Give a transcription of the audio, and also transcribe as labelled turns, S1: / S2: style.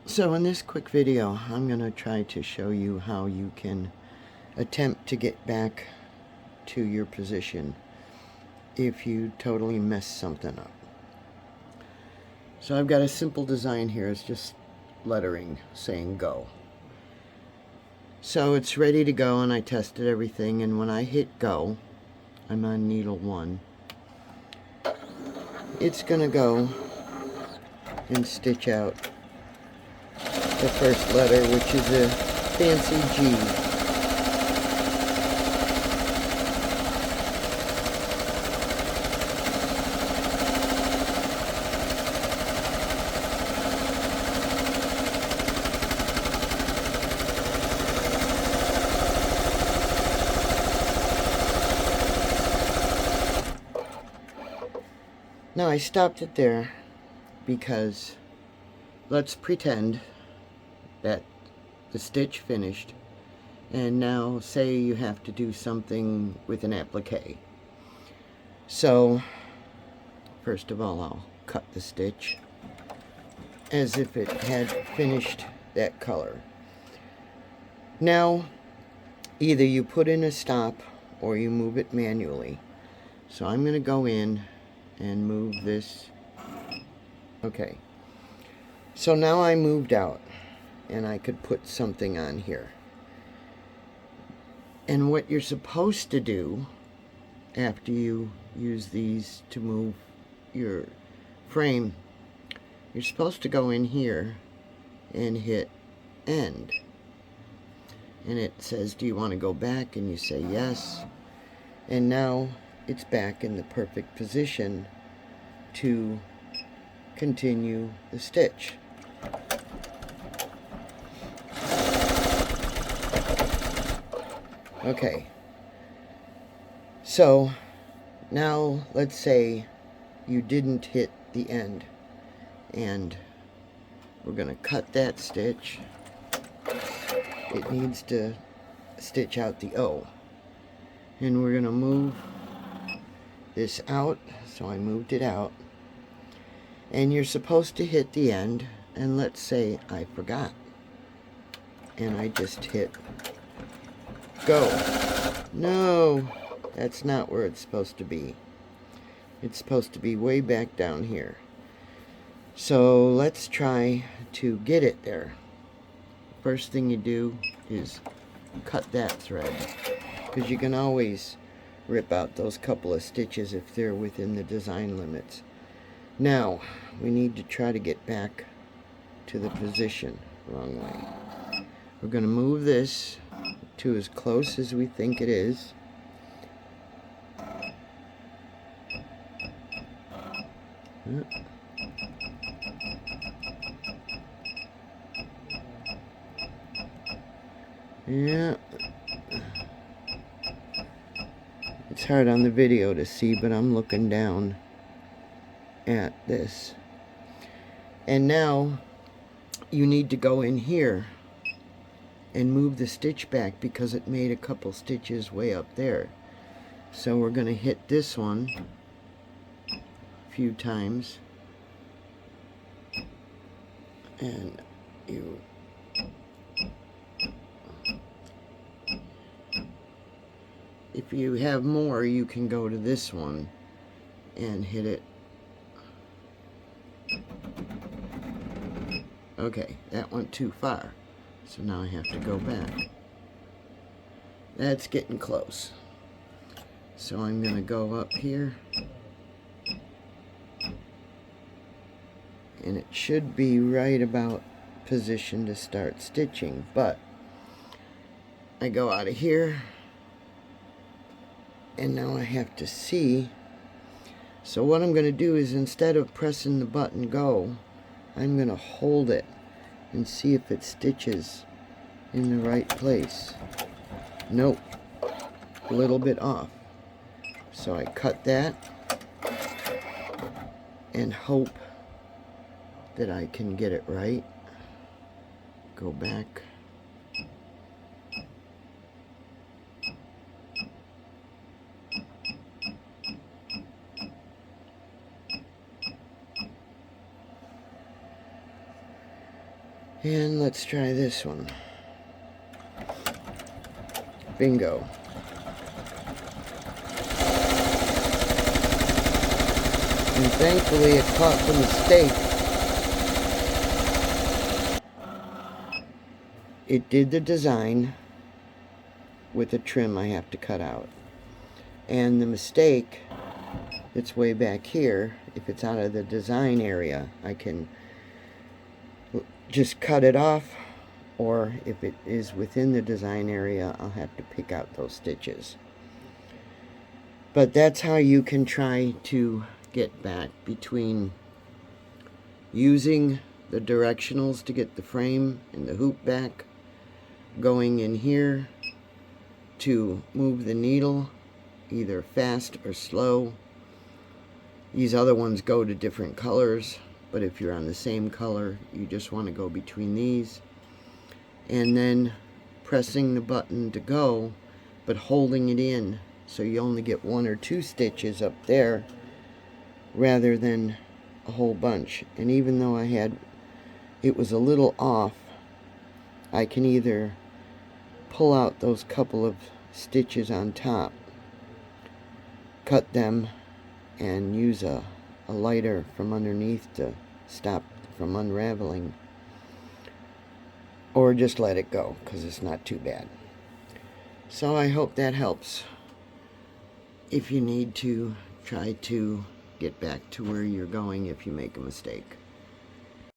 S1: So in this quick video, I'm going to try to show you how you can attempt to get back to your position if you totally mess something up. So I've got a simple design here. It's just lettering saying go. So it's ready to go, and I tested everything, and when I hit go, I'm on needle 1. It's going to go and stitch out the first letter, which is a fancy G. Now I stopped it there because let's pretend that the stitch finished, and now say you have to do something with an applique. So first of all, I'll cut the stitch as if it had finished that color. Now either you put in a stop or you move it manually. So I'm going to go in and move this. Okay, so now I moved out and I could put something on here. And what you're supposed to do after you use these to move your frame, you're supposed to go in here and hit end. And it says, do you want to go back? And you say yes. And now it's back in the perfect position to continue the stitch. Okay, so now let's say you didn't hit the end, and we're going to cut that stitch. It needs to stitch out the O, and we're going to move this out. So I moved it out, and you're supposed to hit the end, and let's say I forgot and I just hit go. No, that's not where it's supposed to be. It's supposed to be way back down here. So let's try to get it there. First thing you do is cut that thread, because you can always rip out those couple of stitches if they're within the design limits. Now we need to try to get back to the position. Wrong way. We're going to move this to as close as we think it is. Yeah. It's hard on the video to see, but I'm looking down at this. And now you need to go in here and move the stitch back because it made a couple stitches way up there. So we're going to hit this one a few times, and you if you have more, you can go to this one and hit it. Okay, that went too far, so now I have to go back. That's getting close. So I'm going to go up here, and it should be right about position to start stitching, but I go out of here, and now I have to see. So what I'm going to do is, instead of pressing the button go, I'm going to hold it and see if it stitches in the right place. Nope, a little bit off. So I cut that and hope that I can get it right. Go back. And let's try this one. Bingo. And thankfully it caught the mistake. It did the design with a trim I have to cut out. And the mistake that's way back here, if it's out of the design area, I can just cut it off, or if it is within the design area, I'll have to pick out those stitches. But that's how you can try to get back between using the directionals to get the frame and the hoop back, going in here to move the needle either fast or slow. These other ones go to different colors, but if you're on the same color, you just want to go between these. And then pressing the button to go, but holding it in so you only get 1 or 2 stitches up there rather than a whole bunch. And even though it was a little off, I can either pull out those couple of stitches on top, cut them, and use a lighter from underneath to stop from unraveling, or just let it go because it's not too bad. So I hope that helps if you need to try to get back to where you're going if you make a mistake.